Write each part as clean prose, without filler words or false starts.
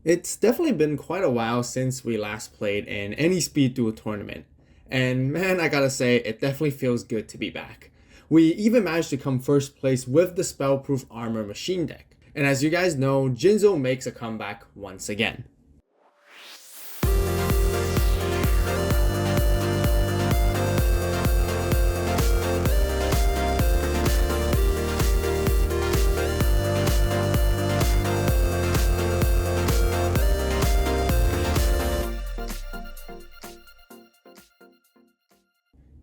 It's definitely been quite a while since we last played in any Speed Duel tournament, and man, I gotta say, it definitely feels good to be back. We even managed to come first place with the Spellproof Armor machine deck, and as you guys know, Jinzo makes a comeback once again.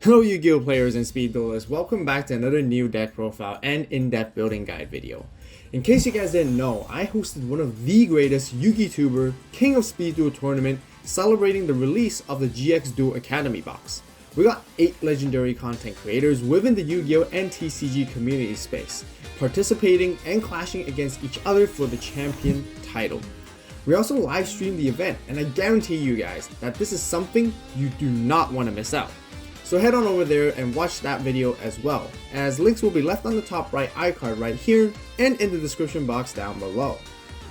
Hello Yu-Gioh players and speed duelists, welcome back to another new deck profile and in-depth building guide video. In case you guys didn't know, I hosted one of the greatest YUGITUBER King of Speed Duel tournament celebrating the release of the GX Duel Academy Box. We got 8 legendary content creators within the Yu-Gioh and TCG community space, participating and clashing against each other for the champion title. We also live streamed the event, and I guarantee you guys that this is something you do not want to miss out. So head on over there and watch that video as well, as links will be left on the top right iCard right here and in the description box down below.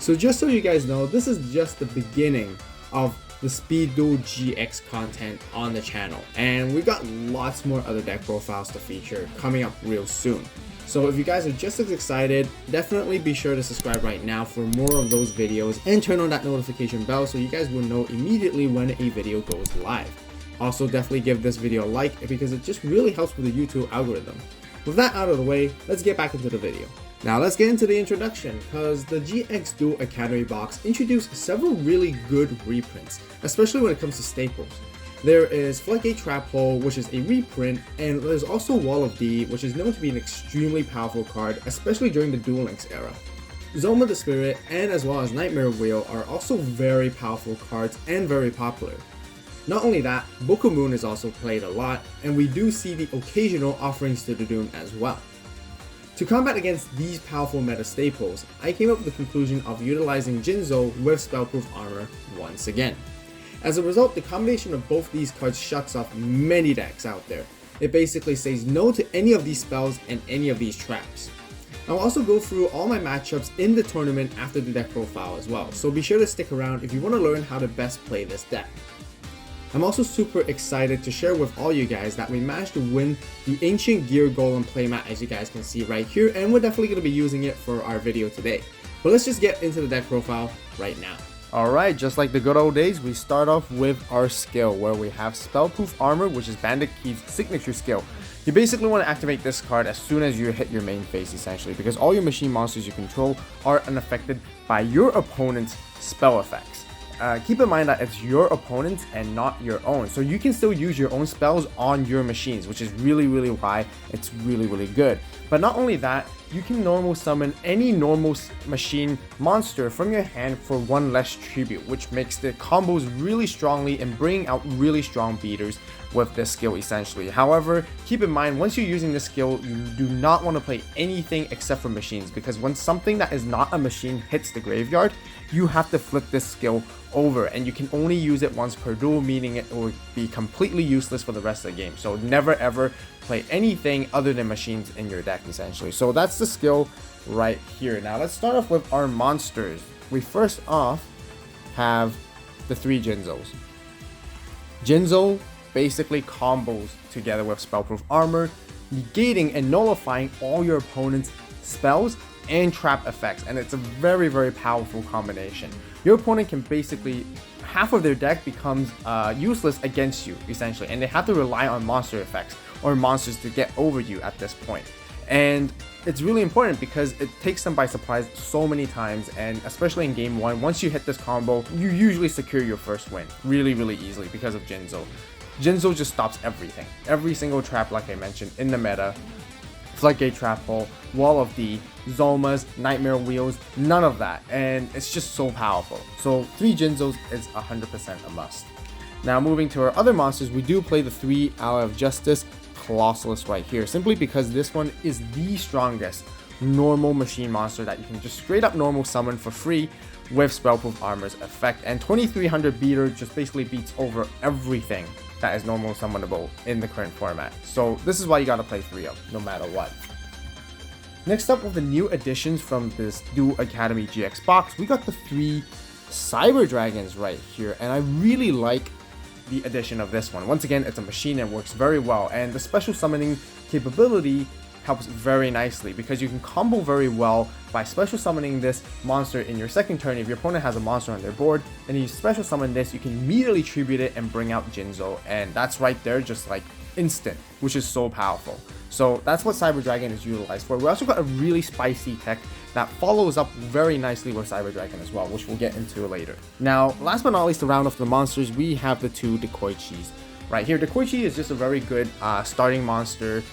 So just so you guys know, this is just the beginning of the Speed Duel GX content on the channel, and we got lots more other deck profiles to feature coming up real soon. So if you guys are just as excited, definitely be sure to subscribe right now for more of those videos and turn on that notification bell so you guys will know immediately when a video goes live. Also, definitely give this video a like because it just really helps with the YouTube algorithm. With that out of the way, let's get back into the video. Now let's get into the introduction, because the GX Duel Academy Box introduced several really good reprints, especially when it comes to staples. There is Floodgate Trap Hole, which is a reprint, and there's also Wall of D, which is known to be an extremely powerful card, especially during the Duel Links era. Zoma the Spirit and as well as Nightmare Wheel are also very powerful cards and very popular. Not only that, Book of Moon is also played a lot, and we do see the occasional offerings to the Doom as well. To combat against these powerful meta staples, I came up with the conclusion of utilizing Jinzo with Spellproof Armor once again. As a result, the combination of both these cards shuts off many decks out there. It basically says no to any of these spells and any of these traps. I'll also go through all my matchups in the tournament after the deck profile as well, so be sure to stick around if you want to learn how to best play this deck. I'm also super excited to share with all you guys that we managed to win the Ancient Gear Golem playmat, as you guys can see right here, and we're definitely going to be using it for our video today. But let's just get into the deck profile right now. Alright, just like the good old days, we start off with our skill, where we have Spellproof Armor, which is Bandit Keith's signature skill. You basically want to activate this card as soon as you hit your main phase, essentially, because all your machine monsters you control are unaffected by your opponent's spell effects. Keep in mind that it's your opponent's and not your own, so you can still use your own spells on your machines, which is really why it's really good. But not only that, you can normal summon any normal machine monster from your hand for 1 less tribute, which makes the combos really strongly and bring out really strong beaters with this skill essentially. However, keep in mind, once you're using this skill, you do not want to play anything except for machines, because when something that is not a machine hits the graveyard, you have to flip this skill over, and you can only use it once per duel, meaning it will be completely useless for the rest of the game. So never ever play anything other than machines in your deck essentially. So that's the skill right here. Now let's start off with our monsters. We first off have the 3 Jinzos. Jinzo basically combos together with Spellproof Armor, negating and nullifying all your opponent's spells and trap effects, and it's a very powerful combination. Your opponent can basically, half of their deck becomes useless against you essentially, and they have to rely on monster effects or monsters to get over you at this point. And it's really important because it takes them by surprise so many times, and especially in game 1, once you hit this combo, you usually secure your first win really easily because of Jinzo. Jinzo just stops everything, every single trap, like I mentioned, in the meta. Floodgate Trap Hole, Wall of D, Zomas, Nightmare Wheels, none of that, and it's just so powerful. So 3 Jinzos is 100% a must. Now moving to our other monsters, we do play the 3 Ally of Justice Colossalus right here, simply because this one is the strongest normal machine monster that you can just straight up normal summon for free with Spellproof Armor's effect, and 2300 beater just basically beats over everything that is normal summonable in the current format. So this is why you gotta play 3 of, no matter what. Next up, with the new additions from this Duel Academy GX box, we got the 3 Cyber Dragons right here, and I really like the addition of this one. Once again, it's a machine that works very well, and the special summoning capability helps very nicely because you can combo very well by special summoning this monster in your second turn. If your opponent has a monster on their board and you special summon this, you can immediately tribute it and bring out Jinzo, and that's right there, just like instant, which is so powerful. So that's what Cyber Dragon is utilized for. We also got a really spicy tech that follows up very nicely with Cyber Dragon as well, which we'll get into later. Now, last but not least, to round off the monsters, we have the two Dekoichis. Right here, Dekoichi is just a very good starting monster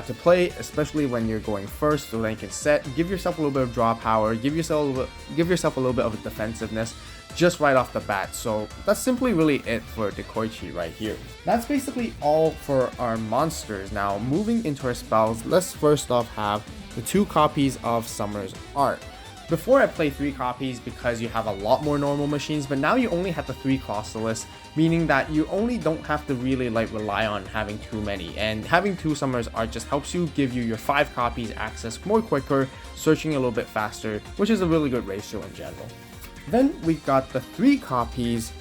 to play, especially when you're going first, so then you can set, give yourself a little bit of draw power, give yourself a little bit of defensiveness just right off the bat. So that's simply really it for Dekoichi right here. That's basically all for our monsters. Now, moving into our spells, let's first off have the 2 copies of Summer's Art. Before I play 3 copies because you have a lot more normal machines, but now you only have the 3 Colossalists, meaning that you only don't have to really like rely on having too many, and having 2 Summer's Art just helps you give you your 5 copies access more quicker, searching a little bit faster, which is a really good ratio in general. Then we got the 3 copies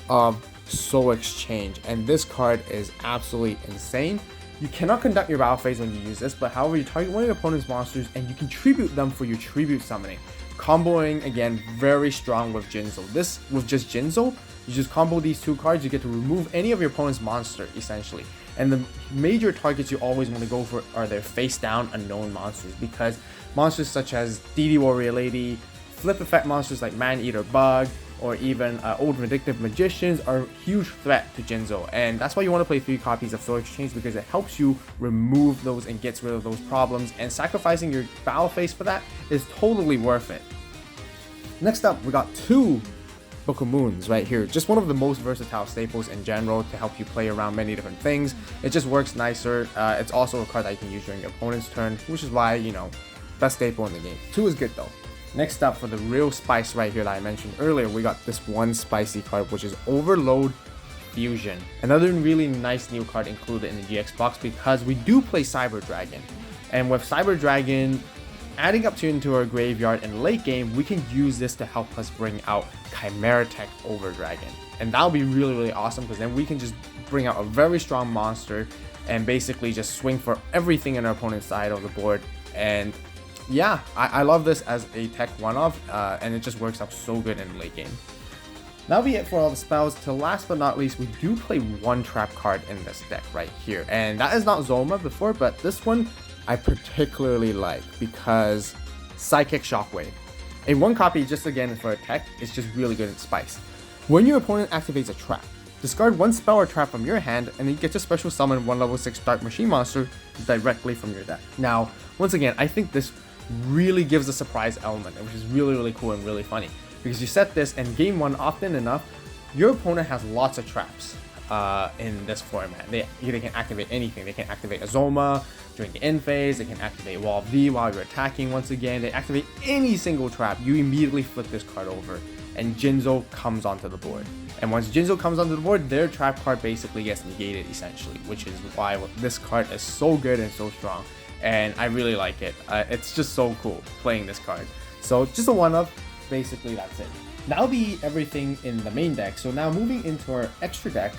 of Soul Exchange, and this card is absolutely insane. You cannot conduct your battle phase when you use this, but however, you target one of your opponent's monsters and you can tribute them for your tribute summoning. Comboing, again, very strong with Jinzo. This, with just Jinzo, you just combo these 2 cards, you get to remove any of your opponent's monster, essentially. And the major targets you always want to go for are their face-down unknown monsters, because monsters such as DD Warrior Lady, flip effect monsters like Man-Eater Bug, or even Old Vindictive Magicians are a huge threat to Jinzo, and that's why you want to play 3 copies of Soul Exchange, because it helps you remove those and gets rid of those problems, and sacrificing your battle phase for that is totally worth it. Next up, we got 2 Book of Moons right here, just one of the most versatile staples in general to help you play around many different things. It just works nicer. It's also a card that you can use during your opponent's turn, which is why, you know, best staple in the game. 2 is good though. Next up, for the real spice right here that I mentioned earlier, we got this one spicy card, which is Overload Fusion. Another really nice new card included in the GX box, because we do play Cyber Dragon, and with Cyber Dragon adding up into our graveyard in late game, we can use this to help us bring out Chimera Tech Over Dragon, and that'll be really awesome, because then we can just bring out a very strong monster and basically just swing for everything in our opponent's side of the board. And yeah, I love this as a tech one-off, and it just works out so good in the late game. That'll be it for all the spells. To last but not least, we do play 1 trap card in this deck right here, and that is not Zoma before, but this one I particularly like because Psychic Shockwave. A 1 copy, just again for a tech, is just really good in spice. When your opponent activates a trap, discard 1 spell or trap from your hand, and then you get to special summon 1 level 6 Dark Machine monster directly from your deck. Now, once again, I think this really gives a surprise element, which is really cool and really funny, because you set this and game 1 often enough, your opponent has lots of traps in this format. They can activate anything. They can activate Azoma during the end phase, they can activate Wall of V while you're attacking. Once again, they activate any single trap, you immediately flip this card over and Jinzo comes onto the board. And once Jinzo comes onto the board, their trap card basically gets negated essentially, which is why this card is so good and so strong. And I really like it. It's just so cool playing this card. So just a one-up, basically that's it. That'll be everything in the main deck. So now moving into our extra deck,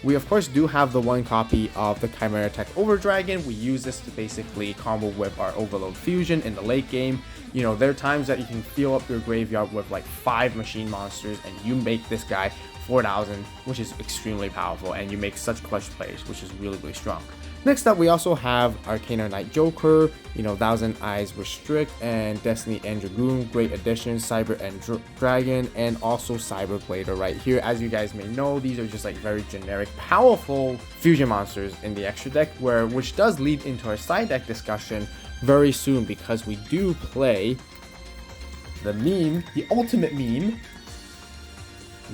we of course do have the 1 copy of the Chimera Tech Over Dragon. We use this to basically combo with our Overload Fusion in the late game. You know, there are times that you can fill up your graveyard with like 5 machine monsters and you make this guy 4,000, which is extremely powerful, and you make such clutch plays, which is really strong. Next up, we also have Arcana Knight Joker, you know, Thousand Eyes Restrict, and Destiny and Dragoon, great additions, Cyber and Dragon, and also Cyber Blader right here. As you guys may know, these are just like very generic, powerful fusion monsters in the extra deck, which does lead into our side deck discussion very soon, because we do play the meme, the ultimate meme,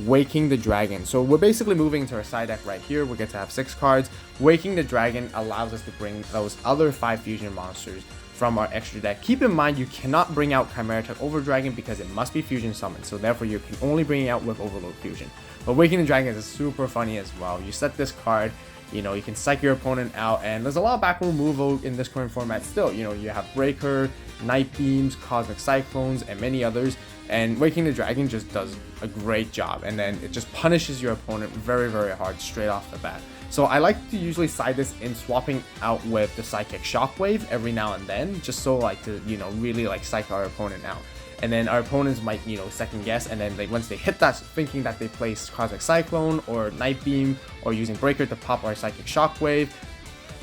Waking the Dragon. So we're basically moving into our side deck right here. We get to have 6 cards. Waking the Dragon allows us to bring those other 5 fusion monsters from our extra deck. Keep in mind, you cannot bring out Chimera Tech Over Dragon because it must be fusion summoned, so therefore you can only bring it out with Overload Fusion. But Waking the Dragon is super funny as well. You set this card, you know, you can psych your opponent out, and there's a lot of back removal in this current format still. You know, you have Breaker, Night Beams, Cosmic Cyclones, and many others. And Waking the Dragon just does a great job, and then it just punishes your opponent very, very hard straight off the bat. So I like to usually side this in swapping out with the Psychic Shockwave every now and then, just so like to, you know, really like psych our opponent out. And then our opponents might, you know, second guess, and then once they hit that, thinking that they place Cosmic Cyclone or Night Beam or using Breaker to pop our Psychic Shockwave,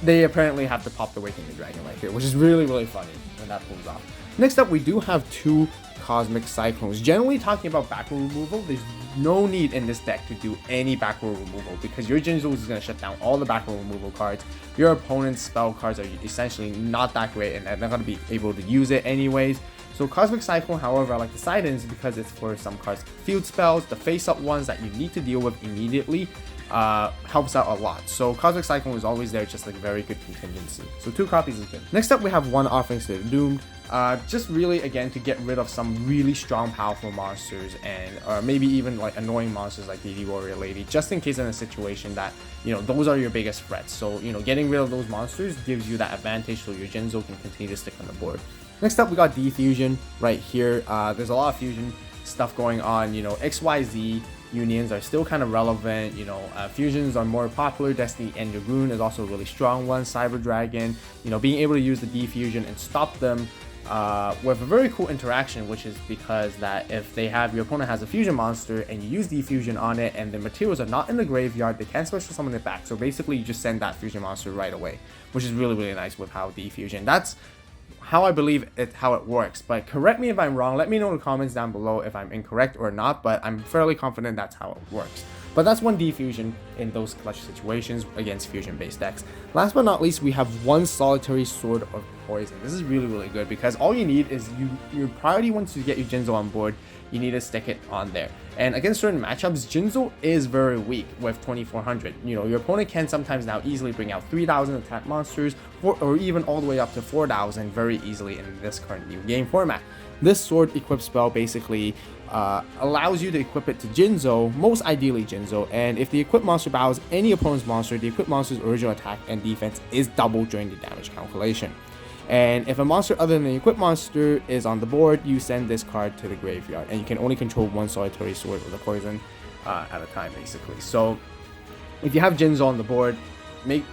they apparently have to pop the Waking the Dragon right here, which is really, really funny when that pulls off. Next up, we do have 2 Cosmic Cyclones. Generally talking about back row removal, there's no need in this deck to do any back row removal because your Jinzo is going to shut down all the back row removal cards. Your opponent's spell cards are essentially not that great, and they're not going to be able to use it anyways. So Cosmic Cyclone, however, I like to side in is because it's for some cards, field spells, the face-up ones that you need to deal with immediately, helps out a lot. So Cosmic Cyclone is always there, just like a very good contingency. So 2 copies is good. Next up, we have 1 Offerings to the Doomed. Just really, again, to get rid of some really strong, powerful monsters, and maybe even like annoying monsters like DD Warrior Lady, just in case in a situation that, you know, those are your biggest threats. So, you know, getting rid of those monsters gives you that advantage so your Jinzo can continue to stick on the board. Next up, we got D-Fusion right here. There's a lot of fusion stuff going on. You know, XYZ unions are still kind of relevant. You know, fusions are more popular. Destiny and Dragoon is also a really strong one. Cyber Dragon, you know, being able to use the D-Fusion and stop them with a very cool interaction, which is because that if they have, your opponent has a fusion monster and you use D-Fusion on it and the materials are not in the graveyard, they can special summon it back. So basically you just send that fusion monster right away, which is really, really nice with how D-Fusion. That's how I believe how it works, but correct me if I'm wrong. Let me know in the comments down below if I'm incorrect or not, but I'm fairly confident that's how it works. But that's 1 D-Fusion in those clutch situations against fusion-based decks. Last but not least, we have 1 Solitary Sword of Poison. This is really, really good because all you need is your priority once you get your Jinzo on board, you need to stick it on there. And against certain matchups, Jinzo is very weak with 2400. You know, your opponent can sometimes now easily bring out 3000 attack monsters, or even all the way up to 4000 very easily in this current new game format. This sword equip spell basically allows you to equip it to Jinzo, most ideally Jinzo, and if the equipped monster battles any opponent's monster, the equipped monster's original attack and defense is doubled during the damage calculation. And if a monster other than the equipped monster is on the board, you send this card to the graveyard, and you can only control 1 Solitary Sword with a poison at a time, basically. So if you have Jinzo on the board,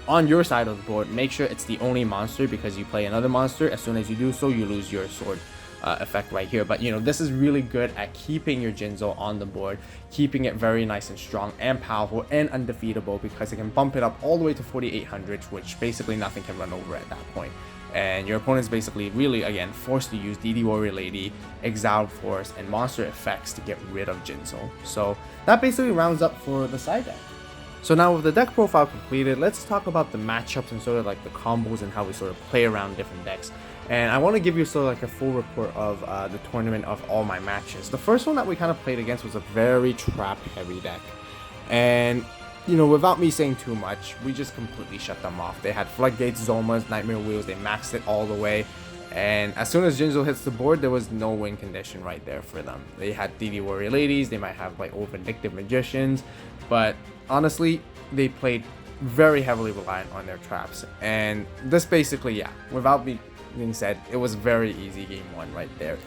on your side of the board, make sure it's the only monster, because you play another monster. As soon as you do so, you lose your sword effect right here. But you know, this is really good at keeping your Jinzo on the board, keeping it very nice and strong and powerful and undefeatable, because it can bump it up all the way to 4800, which basically nothing can run over at that point. And your opponent's basically really, again, forced to use DD Warrior Lady, Exiled Force, and monster effects to get rid of Jinzo. So that basically rounds up for the side deck. So now with the deck profile completed, let's talk about the matchups and sort of like the combos and how we sort of play around different decks. And I want to give you sort of like a full report of the tournament of all my matches. The first one that we kind of played against was a very trap heavy deck. And you know, without me saying too much, we just completely shut them off. They had Floodgates, Zomas, Nightmare Wheels, they maxed it all the way. And as soon as Jinzo hits the board, there was no win condition right there for them. They had DD Warrior Ladies, they might have like Old Vindictive Magicians, but honestly, they played very heavily reliant on their traps. And this basically, yeah, without me being said, it was very easy game 1 right there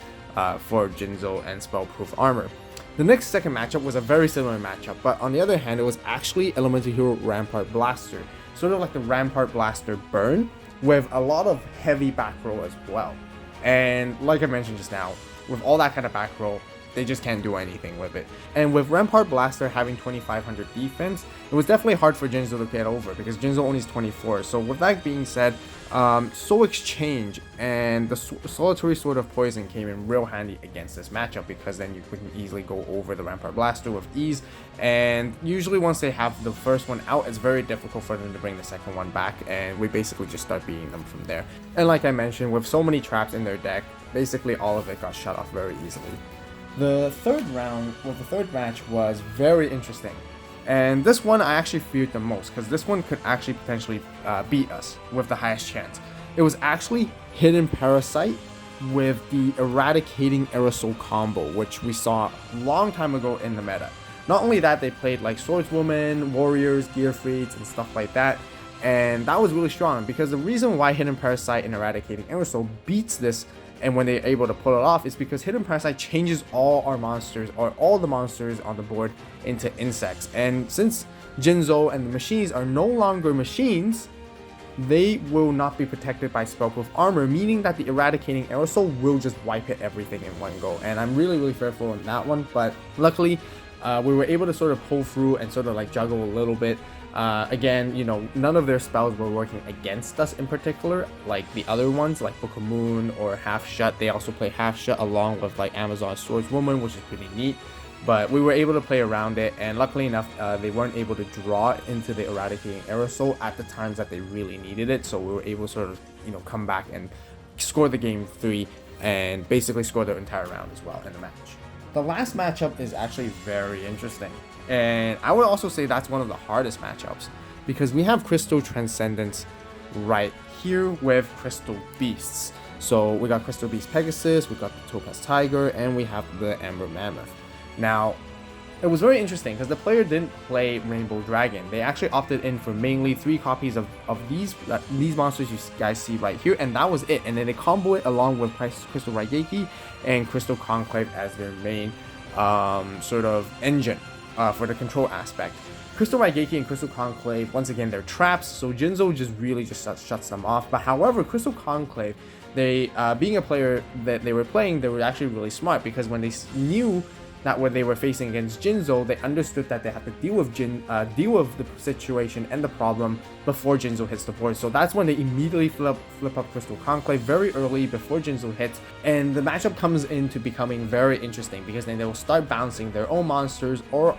for Jinzo and Spellproof Armor. The next second matchup was a very similar matchup, but on the other hand, it was actually Elemental Hero Rampart Blaster, sort of like the Rampart Blaster burn, with a lot of heavy back row as well. And like I mentioned just now, with all that kind of back row, they just can't do anything with it. And with Rampart Blaster having 2500 defense, it was definitely hard for Jinzo to get over, because Jinzo only is 24. So with that being said, Soul Exchange and the Solitary Sword of Poison came in real handy against this matchup, because then you can easily go over the Rampart Blaster with ease. And usually once they have the first one out, it's very difficult for them to bring the second one back, and we basically just start beating them from there. And like I mentioned, with so many traps in their deck, basically all of it got shut off very easily. The third round, well, the third match was very interesting. And this one I actually feared the most, because this one could actually potentially beat us with the highest chance. It was actually Hidden Parasite with the Eradicating Aerosol combo, which we saw a long time ago in the meta. Not only that, they played like Swordswoman, Warriors, Gearfrieds, and stuff like that. And that was really strong, because the reason why Hidden Parasite and Eradicating Aerosol beats this And when they're able to pull it off, it's because Hidden Parasite changes all our monsters, or all the monsters on the board, into insects. And since Jinzo and the machines are no longer machines, they will not be protected by spellproof armor, meaning that the eradicating aerosol will just wipe it everything in one go. And I'm really fearful on that one, but luckily we were able to sort of pull through and sort of like juggle a little bit. Again, you know, none of their spells were working against us in particular, like the other ones, like Book of Moon or Half Shut. They also play Half Shut along with like Amazon Swordswoman, which is pretty neat. But we were able to play around it, and luckily enough, they weren't able to draw into the eradicating aerosol at the times that they really needed it. So we were able to sort of, you know, come back and score the game 3 and basically score the entire round as well in the match. The last matchup is actually very interesting, and I would also say that's one of the hardest matchups, because we have Crystal Transcendence right here with Crystal Beasts. So we got Crystal Beast Pegasus, we got the Topaz Tiger, and we have the Amber Mammoth. Now, it was very interesting because the player didn't play Rainbow Dragon. They actually opted in for mainly 3 copies of these monsters you guys see right here, and that was it. And then they combo it along with Crystal Raigeki and Crystal Conclave as their main sort of engine for the control aspect. Crystal Raigeki and Crystal Conclave, once again, they're traps, so Jinzo just shuts them off. But however, Crystal Conclave, they being a player that they were playing, they were actually really smart, because when they knew that when they were facing against Jinzo, they understood that they had to deal with the situation and the problem before Jinzo hits the board. So that's when they immediately flip up Crystal Conclave very early before Jinzo hits, and the matchup comes into becoming very interesting, because then they will start bouncing their own monsters or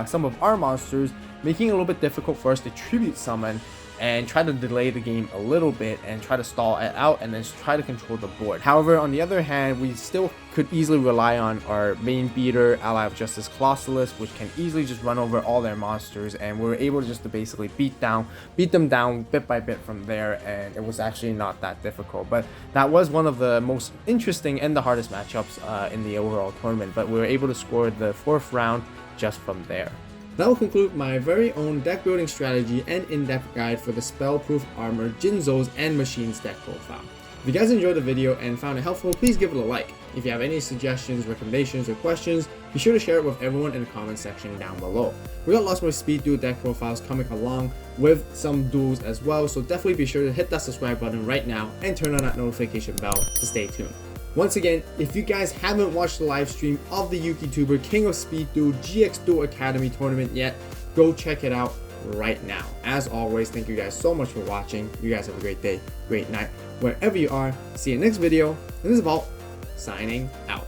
some of our monsters, making it a little bit difficult for us to tribute summon and try to delay the game a little bit and try to stall it out and then try to control the board. However, on the other hand, we still could easily rely on our main beater, Ally of Justice Colossalus, which can easily just run over all their monsters, and we were able to just to basically beat them down bit by bit from there, and it was actually not that difficult. But that was one of the most interesting and the hardest matchups in the overall tournament, but we were able to score the 4th round just from there. That will conclude my very own deck building strategy and in-depth guide for the Spellproof Armor, Jinzos, and Machines deck profile. If you guys enjoyed the video and found it helpful, please give it a like. If you have any suggestions, recommendations, or questions, be sure to share it with everyone in the comment section down below. We got lots more Speed Duel deck profiles coming along with some duels as well, so definitely be sure to hit that subscribe button right now and turn on that notification bell to stay tuned. Once again, if you guys haven't watched the live stream of the YUGITUBER King of Speed Duel GX Duel Academy tournament yet, go check it out right now. As always, thank you guys so much for watching. You guys have a great day, great night, wherever you are. See you next video. This is AVAULT, signing out.